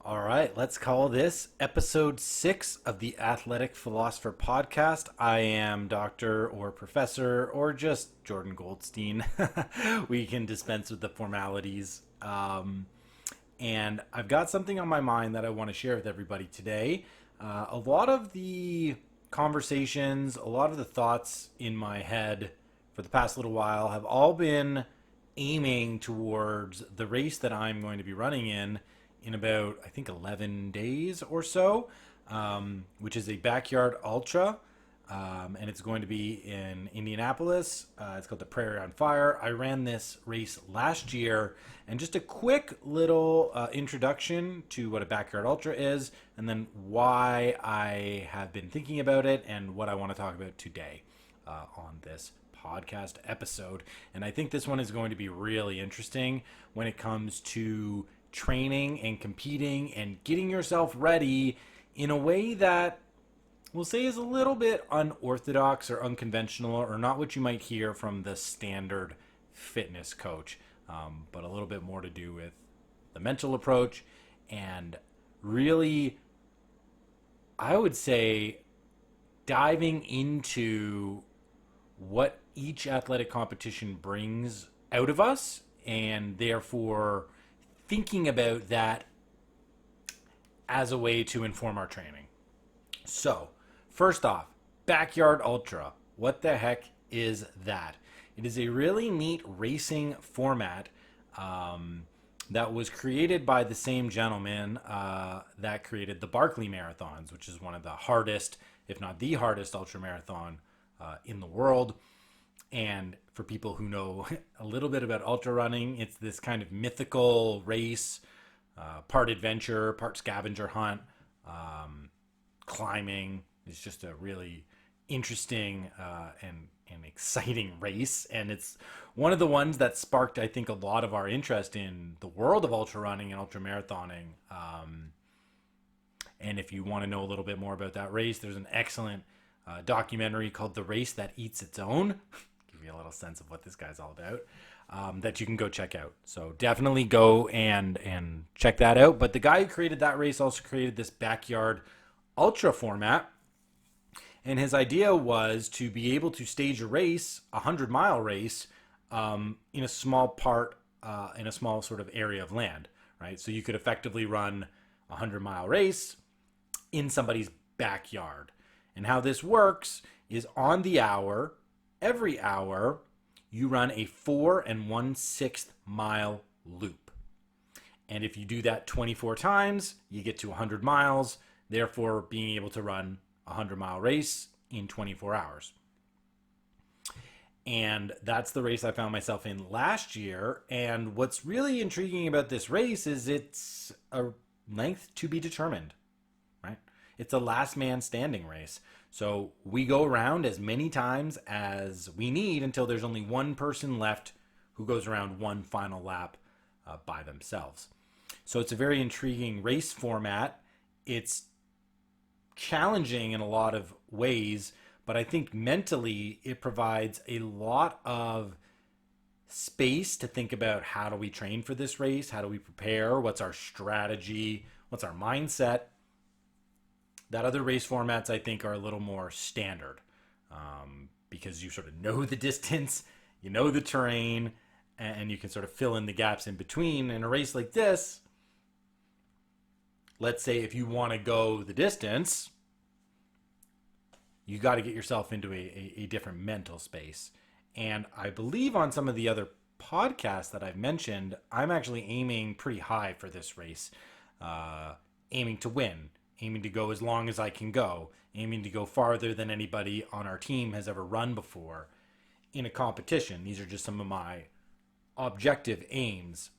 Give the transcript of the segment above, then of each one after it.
All right, let's call this episode 6 of the Athletic Philosopher Podcast. I am Doctor or Professor or just Jordan Goldstein. We can dispense with the formalities. And I've got something on my mind that I want to share with everybody today. A lot of the conversations, a lot of the thoughts in my head for the past little while have all been aiming towards the race that I'm going to be running in about, I think, 11 days or so, which is a backyard ultra. And it's going to be in Indianapolis. It's called the Prairie on Fire. I ran this race last year. And just a quick little introduction to what a backyard ultra is, and then why I have been thinking about it and what I want to talk about today on this podcast episode. And I think this one is going to be really interesting when it comes to training and competing and getting yourself ready in a way that we'll say is a little bit unorthodox or unconventional, or not what you might hear from the standard fitness coach, but a little bit more to do with the mental approach and really, I would say, diving into what each athletic competition brings out of us, and therefore thinking about that as a way to inform our training. So, first off, backyard ultra. What the heck is that? It is a really neat racing format that was created by the same gentleman that created the Barkley Marathons, which is one of the hardest, if not the hardest, ultra marathon in the world. And for people who know a little bit about ultra running, it's this kind of mythical race, part adventure, part scavenger hunt, climbing. It's just a really interesting and exciting race. And it's one of the ones that sparked, I think, a lot of our interest in the world of ultra running and ultra marathoning. And if you want to know a little bit more about that race, there's an excellent documentary called The Race That Eats Its Own. Give you a little sense of what this guy's all about, that you can go check out. So definitely go and check that out. But the guy who created that race also created this backyard ultra format. And his idea was to be able to stage a race, a 100-mile race, in a small part, in a small sort of area of land, right? So you could effectively run a 100-mile race in somebody's backyard. And how this works is on the hour, every hour, you run a 4 1/6 mile loop. And if you do that 24 times, you get to 100 miles, therefore being able to run a 100-mile race in 24 hours. And that's the race I found myself in last year. And what's really intriguing about this race is it's a length to be determined, right? It's a last man standing race. So we go around as many times as we need until there's only one person left who goes around one final lap by themselves. So it's a very intriguing race format. It's challenging in a lot of ways, but I think mentally it provides a lot of space to think about how do we train for this race? How do we prepare? What's our strategy? What's our mindset? That other race formats, I think, are a little more standard because you sort of know the distance, you know the terrain, and you can sort of fill in the gaps in between. In a race like this, let's say if you want to go the distance, you got to get yourself into a different mental space. And I believe on some of the other podcasts that I've mentioned, I'm actually aiming pretty high for this race, aiming to win, aiming to go as long as I can go, aiming to go farther than anybody on our team has ever run before in a competition. These are just some of my objective aims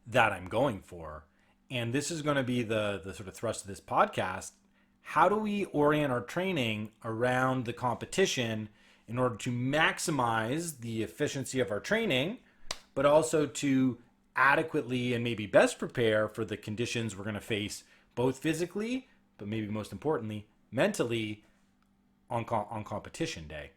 that I'm going for. And this is going to be the sort of thrust of this podcast. How do we orient our training around the competition in order to maximize the efficiency of our training, but also to adequately and maybe best prepare for the conditions we're going to face, both physically, but maybe most importantly, mentally on competition day.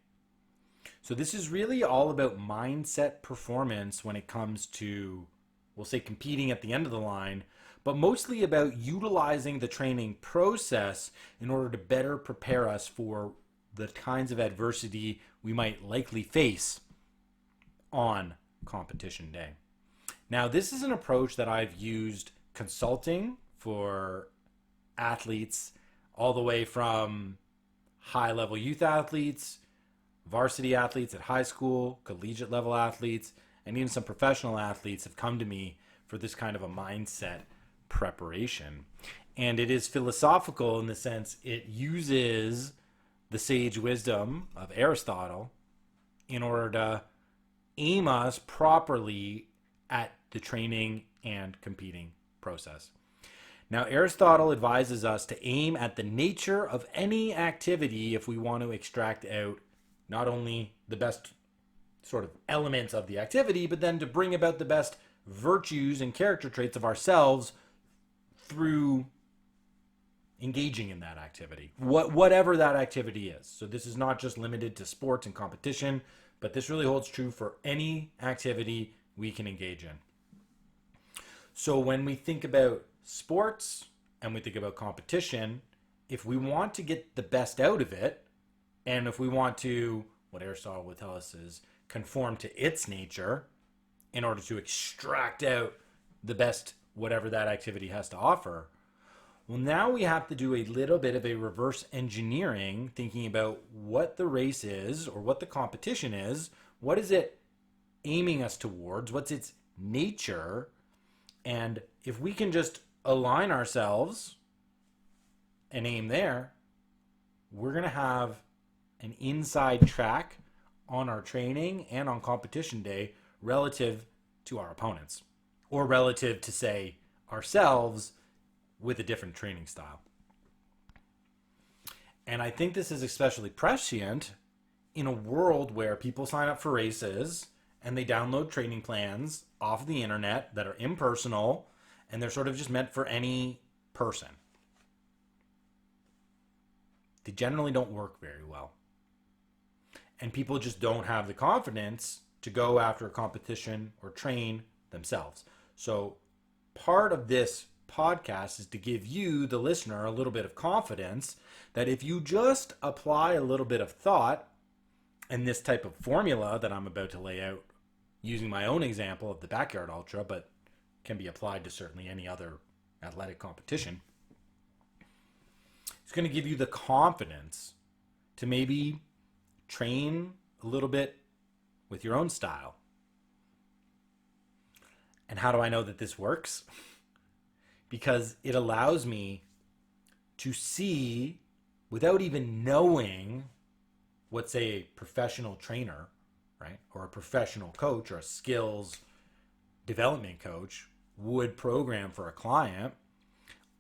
So this is really all about mindset performance when it comes to we'll say competing at the end of the line, but mostly about utilizing the training process in order to better prepare us for the kinds of adversity we might likely face on competition day. Now, this is an approach that I've used consulting for athletes all the way from high-level youth athletes, varsity athletes at high school, collegiate level athletes, and even some professional athletes have come to me for this kind of a mindset preparation. And it is philosophical in the sense it uses the sage wisdom of Aristotle in order to aim us properly at the training and competing process. Now, Aristotle advises us to aim at the nature of any activity if we want to extract out not only the best sort of elements of the activity, but then to bring about the best virtues and character traits of ourselves through engaging in that activity, whatever that activity is. So this is not just limited to sports and competition, but this really holds true for any activity we can engage in. So when we think about sports and we think about competition, if we want to get the best out of it, and if we want to, what Aristotle would tell us is, conform to its nature in order to extract out the best whatever that activity has to offer, well, now we have to do a little bit of a reverse engineering, thinking about what the race is or what the competition is. What is it aiming us towards? What's its nature? And if we can just align ourselves and aim there, we're going to have an inside track on our training and on competition day relative to our opponents, or relative to, say, ourselves with a different training style. And I think this is especially prescient in a world where people sign up for races and they download training plans off the internet that are impersonal, and they're sort of just meant for any person. They generally don't work very well. And people just don't have the confidence to go after a competition or train themselves. So part of this podcast is to give you, the listener, a little bit of confidence that if you just apply a little bit of thought and this type of formula that I'm about to lay out using my own example of the backyard ultra, but can be applied to certainly any other athletic competition, it's going to give you the confidence to maybe train a little bit with your own style. And how do I know that this works? Because it allows me to see, without even knowing what, say, a professional trainer, right, or a professional coach or a skills development coach would program for a client,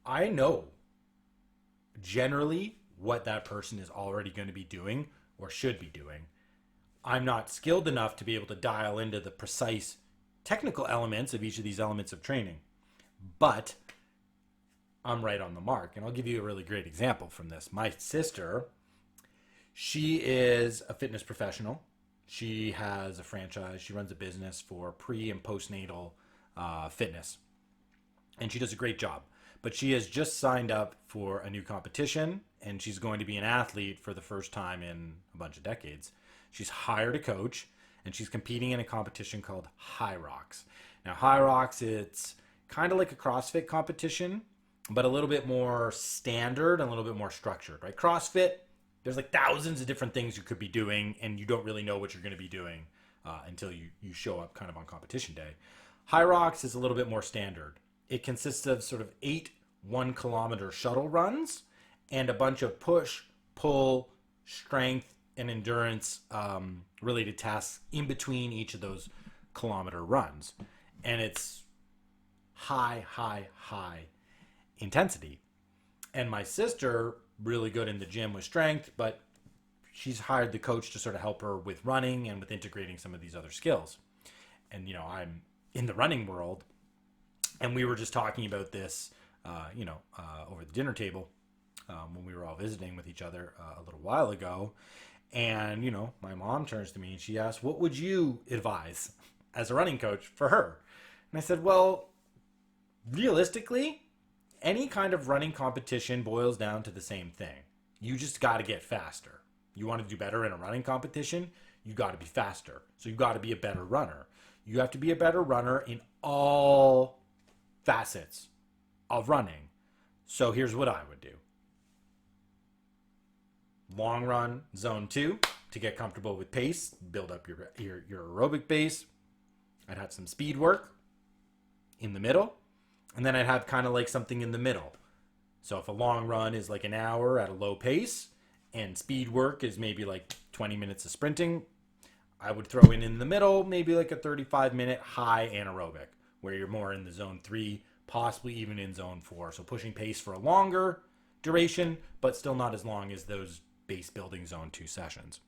I know generally what that person is already going to be doing or should be doing. I'm not skilled enough to be able to dial into the precise technical elements of each of these elements of training, but I'm right on the mark. And I'll give you a really great example from this. My sister, she is a fitness professional. She has a franchise. She runs a business for pre and postnatal fitness. And she does a great job. But she has just signed up for a new competition, and she's going to be an athlete for the first time in a bunch of decades. She's hired a coach, and she's competing in a competition called High Rocks. Now, High Rocks, it's kind of like a CrossFit competition, but a little bit more standard and a little bit more structured, right? CrossFit, there's like thousands of different things you could be doing, and you don't really know what you're going to be doing until you show up kind of on competition day. High Rocks is a little bit more standard. It consists of sort of 8 1-kilometer shuttle runs and a bunch of push, pull, strength, and endurance related tasks in between each of those kilometer runs. And it's high intensity. And my sister, really good in the gym with strength, but she's hired the coach to sort of help her with running and with integrating some of these other skills. And, I'm in the running world, and we were just talking about this, over the dinner table when we were all visiting with each other a little while ago. And, my mom turns to me and she asks, what would you advise as a running coach for her? And I said, well, realistically, any kind of running competition boils down to the same thing. You just got to get faster. You want to do better in a running competition, you got to be faster. So you got to be a better runner. You have to be a better runner in all facets of running. So here's what I would do. Long run, zone 2, to get comfortable with pace, build up your aerobic base. I'd have some speed work in the middle, and then I'd have kind of like something in the middle. So if a long run is like an hour at a low pace, and speed work is maybe like 20 minutes of sprinting, I would throw in the middle, maybe like a 35-minute high anaerobic, where you're more in the zone 3, possibly even in zone 4. So pushing pace for a longer duration, but still not as long as those base building zone 2 sessions.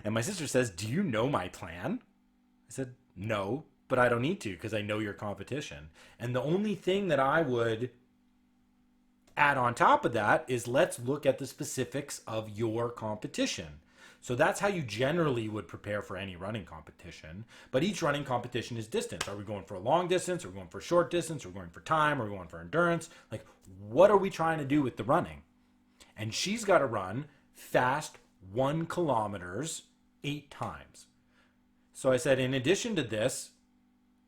And my sister says, do you know my plan? I said, no, but I don't need to because I know your competition. And the only thing that I would add on top of that is let's look at the specifics of your competition. So that's how you generally would prepare for any running competition. But each running competition is distance. Are we going for a long distance? Are we going for a short distance? Are we going for time? Are we going for endurance? Like, what are we trying to do with the running? And she's got to run fast 1 kilometers 8 times. So I said, in addition to this,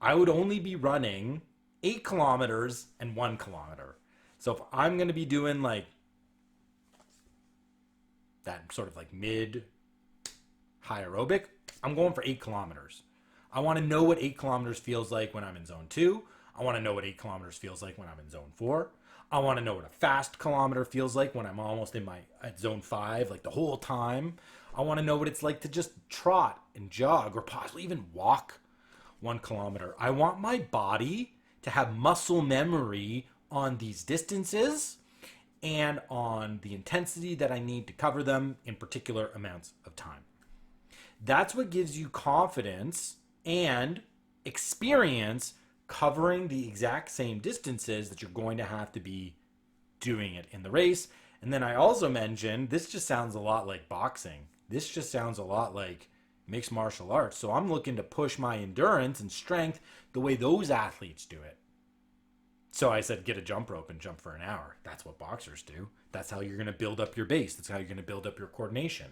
I would only be running 8 kilometers and 1 kilometer. So if I'm going to be doing like that sort of like mid high aerobic, I'm going for 8 kilometers. I want to know what 8 kilometers feels like when I'm in zone 2. I want to know what 8 kilometers feels like when I'm in zone 4. I want to know what a fast kilometer feels like when I'm almost at zone 5, like the whole time. I want to know what it's like to just trot and jog or possibly even walk 1 kilometer. I want my body to have muscle memory on these distances and on the intensity that I need to cover them in particular amounts of time. That's what gives you confidence and experience covering the exact same distances that you're going to have to be doing it in the race. And then I also mentioned, this just sounds a lot like boxing. This just sounds a lot like mixed martial arts. So I'm looking to push my endurance and strength the way those athletes do it. So I said, get a jump rope and jump for an hour. That's what boxers do. That's how you're going to build up your base. That's how you're going to build up your coordination.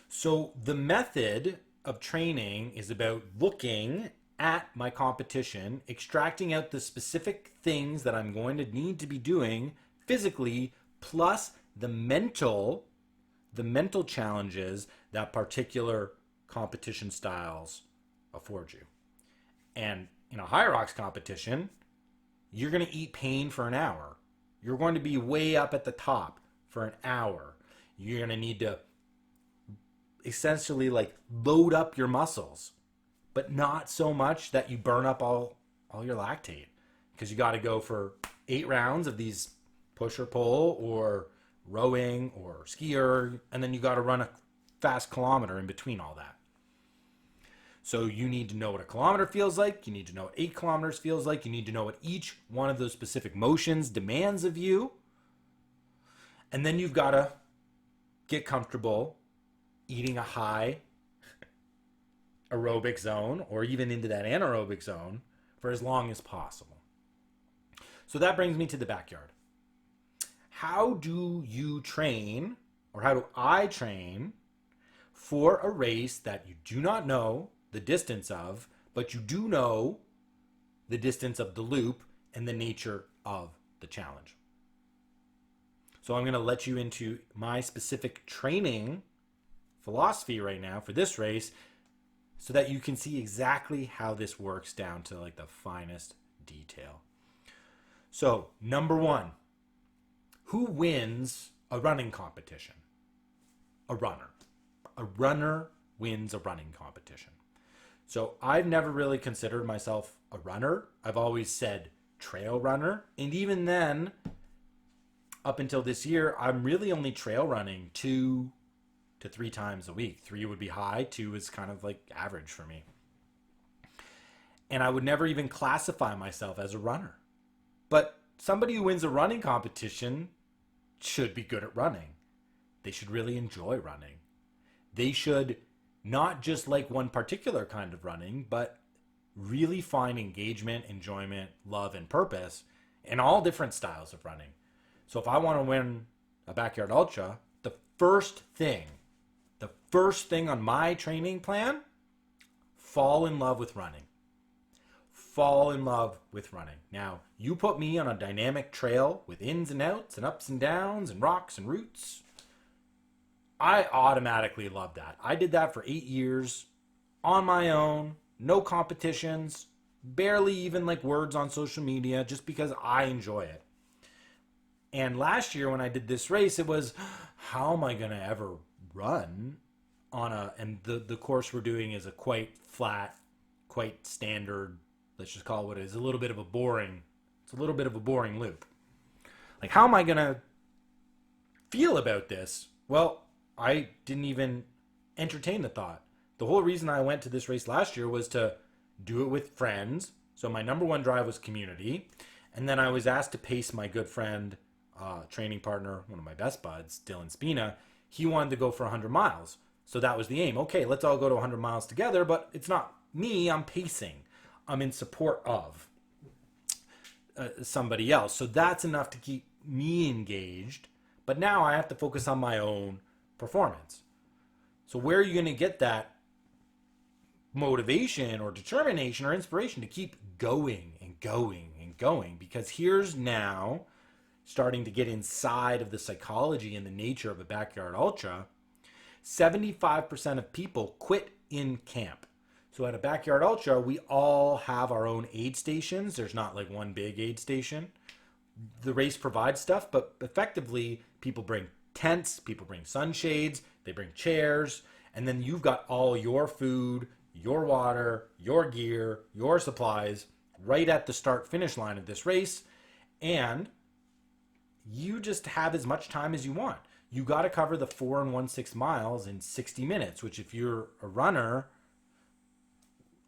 So the method of training is about looking at my competition, extracting out the specific things that I'm going to need to be doing physically, plus the mental challenges that particular competition styles afford you. And in a high rocks competition, you're going to eat pain for an hour. You're going to be way up at the top for an hour. You're going to need to essentially like load up your muscles, but not so much that you burn up all your lactate, because you got to go for 8 rounds of these push or pull or rowing or skier, and then you got to run a fast kilometer in between all that. So you need to know what a kilometer feels like. You need to know what 8 kilometers feels like. You need to know what each one of those specific motions demands of you. And then you've got to get comfortable eating a high aerobic zone or even into that anaerobic zone for as long as possible. So that brings me to the backyard. How do you train, or how do I train for a race that you do not know the distance of, but you do know the distance of the loop and the nature of the challenge? So I'm going to let you into my specific training philosophy right now for this race so that you can see exactly how this works down to like the finest detail. So, number 1, who wins a running competition? A runner. A runner wins a running competition. So I've never really considered myself a runner. I've always said trail runner. And even then, up until this year, I'm really only trail running 2 to 3 times a week. 3 would be high, 2 is kind of like average for me. And I would never even classify myself as a runner. But somebody who wins a running competition should be good at running. They should really enjoy running. They should not just like one particular kind of running, but really find engagement, enjoyment, love, and purpose in all different styles of running. So if I want to win a backyard ultra, first thing, the first thing on my training plan, fall in love with running. Fall in love with running. Now, you put me on a dynamic trail with ins and outs and ups and downs and rocks and roots, I automatically love that. I did that for 8 years on my own, no competitions, barely even like words on social media, just because I enjoy it. And last year when I did this race, it was, how am I going to ever run on and the course we're doing is a quite flat, quite standard, let's just call it what it is, it's a little bit of a boring loop. Like, how am I going to feel about this? Well, I didn't even entertain the thought. The whole reason I went to this race last year was to do it with friends. So my number one drive was community. And then I was asked to pace my good friend, training partner, one of my best buds, Dylan Spina. He wanted to go for 100 miles. So that was the aim. Okay, let's all go to 100 miles together, but it's not me. I'm pacing. I'm in support of somebody else. So that's enough to keep me engaged. But now I have to focus on my own performance. So where are you going to get that motivation or determination or inspiration to keep going and going and going? Because here's now starting to get inside of the psychology and the nature of a backyard ultra. 75% of people quit in camp. So at a backyard ultra, we all have our own aid stations. There's not like one big aid station. The race provides stuff, but effectively people bring tents, people bring sunshades, they bring chairs, and then you've got all your food, your water, your gear, your supplies right at the start finish line of this race, and you just have as much time as you want. You got to cover the 4 1/6 miles in 60 minutes, which if you're a runner,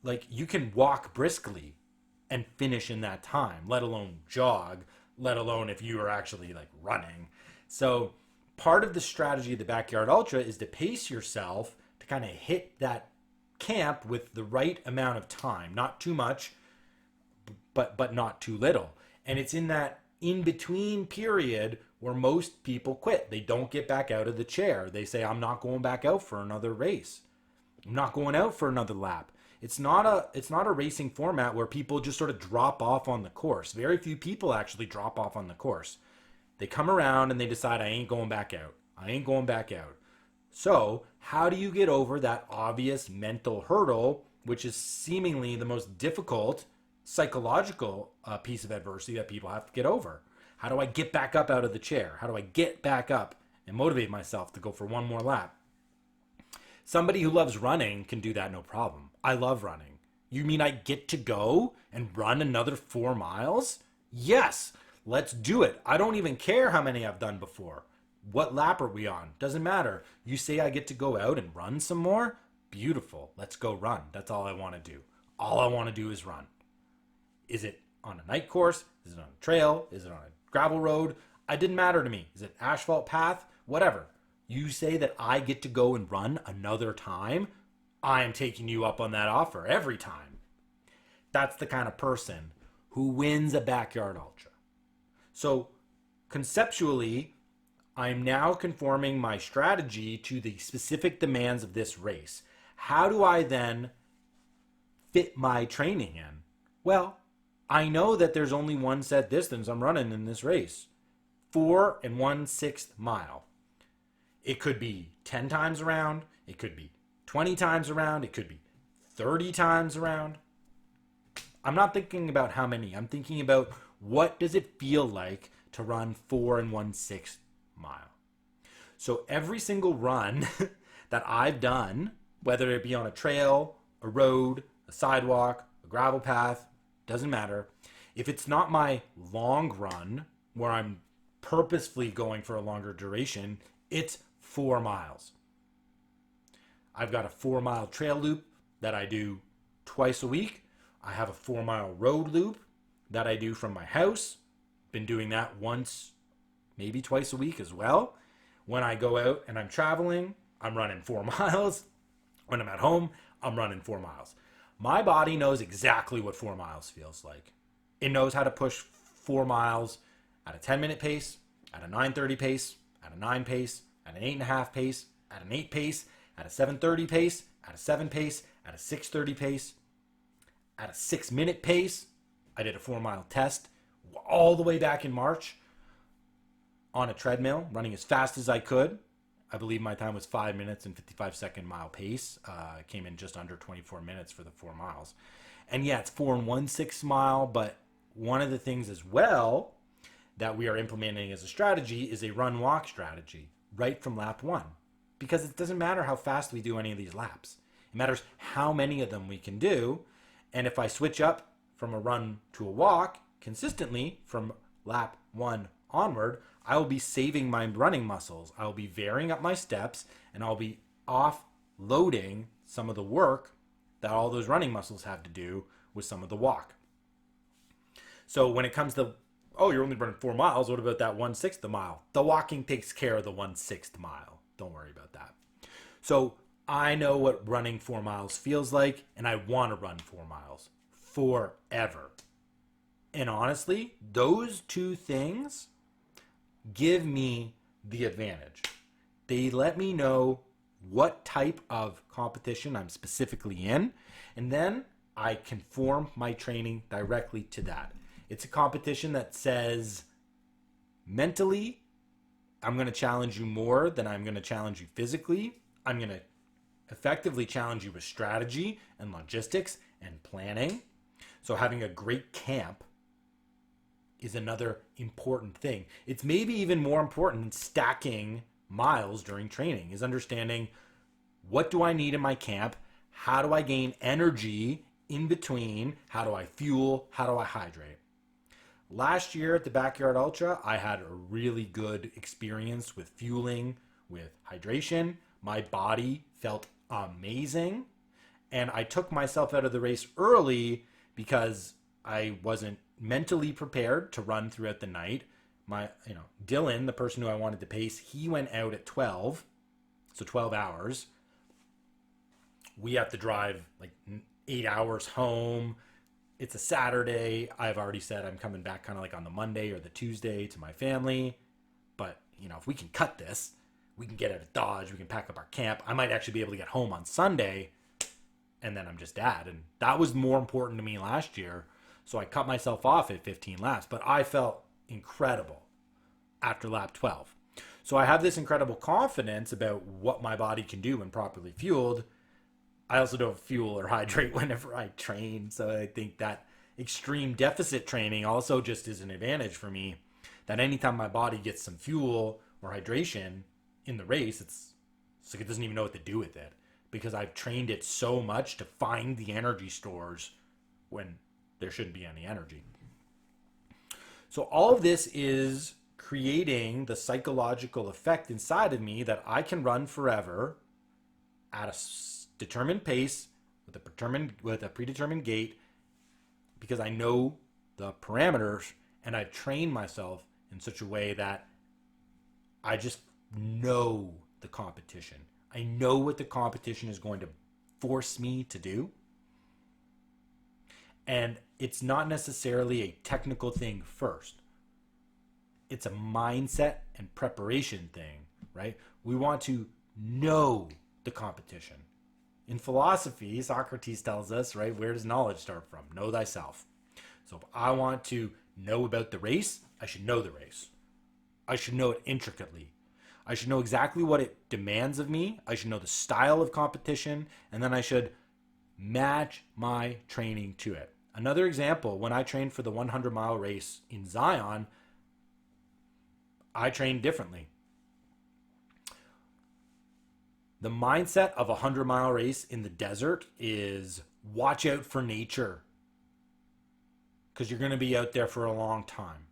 like, you can walk briskly and finish in that time, let alone jog, let alone if you are actually like running. So part of the strategy of the backyard ultra is to pace yourself to kind of hit that camp with the right amount of time, not too much, but not too little. And it's in that in between period where most people quit. They don't get back out of the chair. They say, I'm not going back out for another race. I'm not going out for another lap. It's not a racing format where people just sort of drop off on the course. Very few people actually drop off on the course. They come around and they decide, I ain't going back out. I ain't going back out. So how do you get over that obvious mental hurdle, which is seemingly the most difficult psychological piece of adversity that people have to get over? How do I get back up out of the chair? How do I get back up and motivate myself to go for one more lap? Somebody who loves running can do that no problem. I love running. You mean I get to go and run another 4 miles? Yes, let's do it. I don't even care how many I've done before. What lap are we on? Doesn't matter. You say I get to go out and run some more? Beautiful. Let's go run. That's all I want to do. All I want to do is run. Is it on a night course? Is it on a trail? Is it on a gravel road? It didn't matter to me. Is it asphalt path? Whatever. You say that I get to go and run another time, I am taking you up on that offer every time. That's the kind of person who wins a backyard ultra. So conceptually, I'm now conforming my strategy to the specific demands of this race. How do I then fit my training in? Well, I know that there's only one set distance I'm running in this race. 4 1/6 mile. It could be 10 times around. It could be 20 times around. It could be 30 times around. I'm not thinking about how many. I'm thinking about what does it feel like to run 4 1/6 mile. So every single run that I've done, whether it be on a trail, a road, a sidewalk, a gravel path, doesn't matter. If it's not my long run where I'm purposefully going for a longer duration, it's 4 miles. I've got a 4-mile trail loop that I do twice a week. I have a 4-mile road loop that I do from my house. Been doing that once, maybe twice a week as well. When I go out and I'm traveling, I'm running 4 miles. When I'm at home, I'm running 4 miles. My body knows exactly what 4 miles feels like. It knows how to push 4 miles at a 10-minute pace, at a 9:30 pace, at a 9 pace, at an 8.5 pace, at an 8 pace, at a 7:30 pace, at a 7 pace, at a 6:30 pace, at a 6-minute pace. I did a 4-mile test all the way back in March on a treadmill, running as fast as I could. I believe my time was 5 minutes and 55-second mile pace. I came in just under 24 minutes for the 4 miles. And yeah, it's 4 and 1/6 mile, but one of the things as well that we are implementing as a strategy is a run walk strategy right from lap one. Because it doesn't matter how fast we do any of these laps. It matters how many of them we can do. And if I switch up from a run to a walk consistently from lap one onward, I will be saving my running muscles. I will be varying up my steps, and I'll be offloading some of the work that all those running muscles have to do with some of the walk. So when it comes to, oh, you're only running 4 miles, what about that 1/6 a mile? The walking takes care of the 1/6 mile. Don't worry about that. So I know what running 4 miles feels like, and I want to run 4 miles forever. And honestly, those two things give me the advantage. They let me know what type of competition I'm specifically in, and then I can form my training directly to that. It's a competition that says mentally, I'm going to challenge you more than I'm going to challenge you physically. I'm going to effectively challenge you with strategy and logistics and planning. So having a great camp is another important thing. It's maybe even more important than stacking miles during training, is understanding what do I need in my camp? How do I gain energy in between? How do I fuel? How do I hydrate? Last year at the Backyard Ultra, I had a really good experience with fueling, with hydration. My body felt amazing. And I took myself out of the race early because I wasn't mentally prepared to run throughout the night. Dylan, the person who I wanted to pace, he went out at 12, so 12 hours. We have to drive like 8 hours home. It's a Saturday. I've already said I'm coming back kind of like on the Monday or the Tuesday to my family. But, if we can cut this, we can get out of Dodge, we can pack up our camp. I might actually be able to get home on Sunday, and then I'm just dad. And that was more important to me last year. So I cut myself off at 15 laps, but I felt incredible after lap 12. So I have this incredible confidence about what my body can do when properly fueled. I also don't fuel or hydrate whenever I train. So I think that extreme deficit training also just is an advantage for me, that anytime my body gets some fuel or hydration in the race, it's like it doesn't even know what to do with it, because I've trained it so much to find the energy stores when there shouldn't be any energy. So all of this is creating the psychological effect inside of me that I can run forever at a determined pace with a predetermined gait, because I know the parameters and I've trained myself in such a way that I just know the competition. I know what the competition is going to force me to do. And it's not necessarily a technical thing first. It's a mindset and preparation thing, right? We want to know the competition. In philosophy, Socrates tells us, right, where does knowledge start from? Know thyself. So if I want to know about the race, I should know the race. I should know it intricately. I should know exactly what it demands of me. I should know the style of competition, and then I should match my training to it. Another example, when I trained for the 100-mile race in Zion, I trained differently. The mindset of a 100-mile race in the desert is watch out for nature, because you're going to be out there for a long time.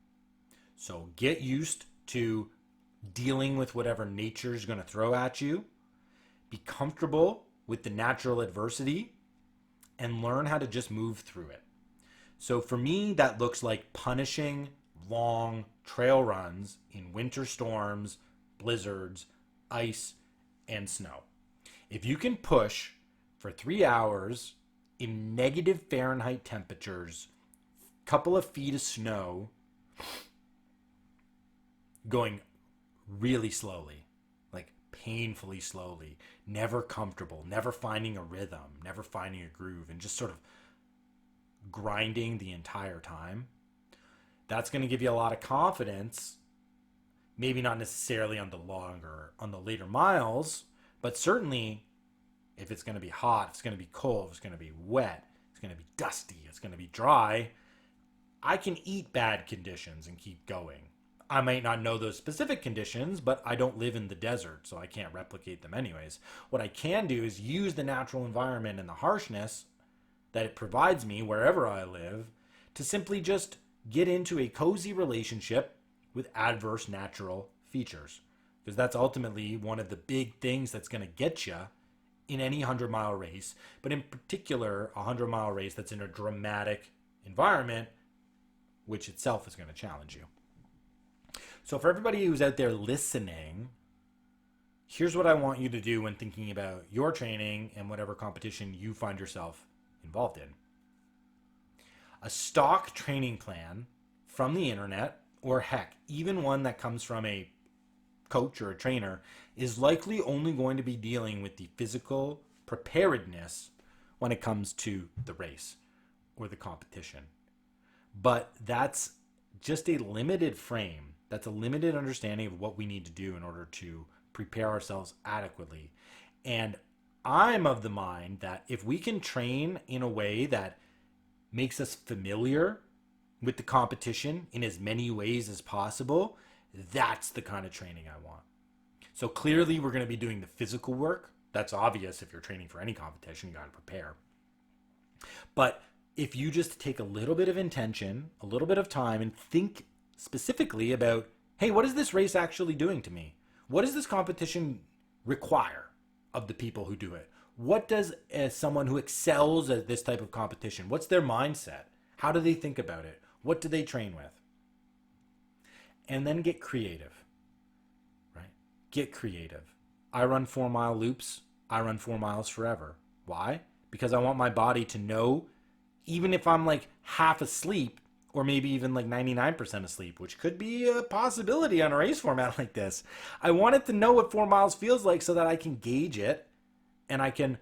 So get used to dealing with whatever nature is going to throw at you. Be comfortable with the natural adversity and learn how to just move through it. So for me, that looks like punishing long trail runs in winter storms, blizzards, ice, and snow. If you can push for 3 hours in negative Fahrenheit temperatures, couple of feet of snow, going really slowly, like painfully slowly, never comfortable, never finding a rhythm, never finding a groove, and just sort of grinding the entire time. That's going to give you a lot of confidence, maybe not necessarily on the later miles, but certainly if it's going to be hot, if it's going to be cold, if it's going to be wet, it's going to be dusty, it's going to be dry, I can eat bad conditions and keep going. I might not know those specific conditions, but I don't live in the desert, so I can't replicate them anyways. What I can do is use the natural environment and the harshness that it provides me wherever I live to simply just get into a cozy relationship with adverse natural features. Because that's ultimately one of the big things that's going to get you in any 100-mile race, but in particular, a 100-mile race that's in a dramatic environment, which itself is going to challenge you. So for everybody who's out there listening, here's what I want you to do when thinking about your training and whatever competition you find yourself involved in. A stock training plan from the internet, or heck, even one that comes from a coach or a trainer, is likely only going to be dealing with the physical preparedness when it comes to the race or the competition. But that's just a limited frame. That's a limited understanding of what we need to do in order to prepare ourselves adequately. And I'm of the mind that if we can train in a way that makes us familiar with the competition in as many ways as possible, that's the kind of training I want. So clearly we're going to be doing the physical work. That's obvious. If you're training for any competition, you got to prepare. But if you just take a little bit of intention, a little bit of time, and think specifically about, hey, what is this race actually doing to me? What does this competition require of the people who do it? What does someone who excels at this type of competition, what's their mindset? How do they think about it? What do they train with? And then get creative, right? Get creative. I run 4-mile loops. I run 4 miles forever. Why? Because I want my body to know, even if I'm like half asleep, or maybe even like 99% asleep, which could be a possibility on a race format like this. I want it to know what 4 miles feels like so that I can gauge it and I can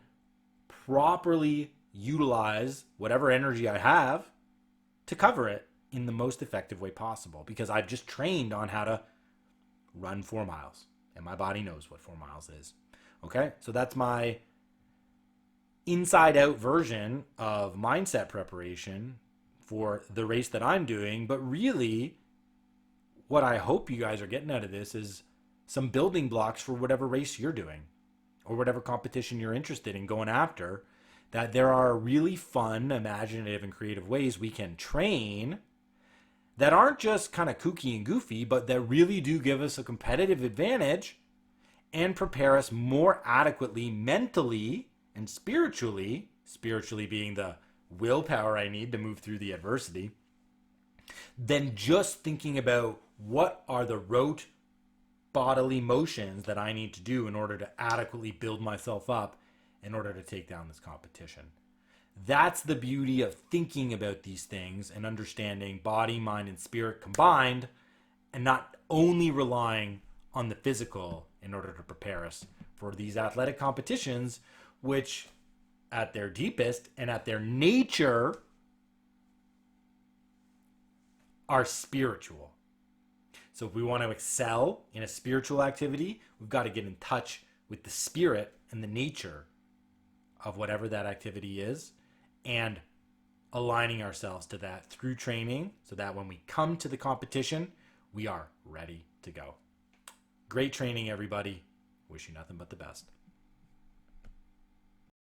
properly utilize whatever energy I have to cover it in the most effective way possible, because I've just trained on how to run 4 miles and my body knows what 4 miles is. Okay, so that's my inside out version of mindset preparation for the race that I'm doing. But really, what I hope you guys are getting out of this is some building blocks for whatever race you're doing or whatever competition you're interested in going after, that there are really fun, imaginative, and creative ways we can train that aren't just kind of kooky and goofy, but that really do give us a competitive advantage and prepare us more adequately mentally and spiritually being the willpower I need to move through the adversity, than just thinking about what are the rote bodily motions that I need to do in order to adequately build myself up in order to take down this competition. That's the beauty of thinking about these things and understanding body, mind, and spirit combined, and not only relying on the physical in order to prepare us for these athletic competitions, which at their deepest and at their nature are spiritual. So if we want to excel in a spiritual activity, we've got to get in touch with the spirit and the nature of whatever that activity is, and aligning ourselves to that through training so that when we come to the competition, we are ready to go. Great training, everybody. Wish you nothing but the best.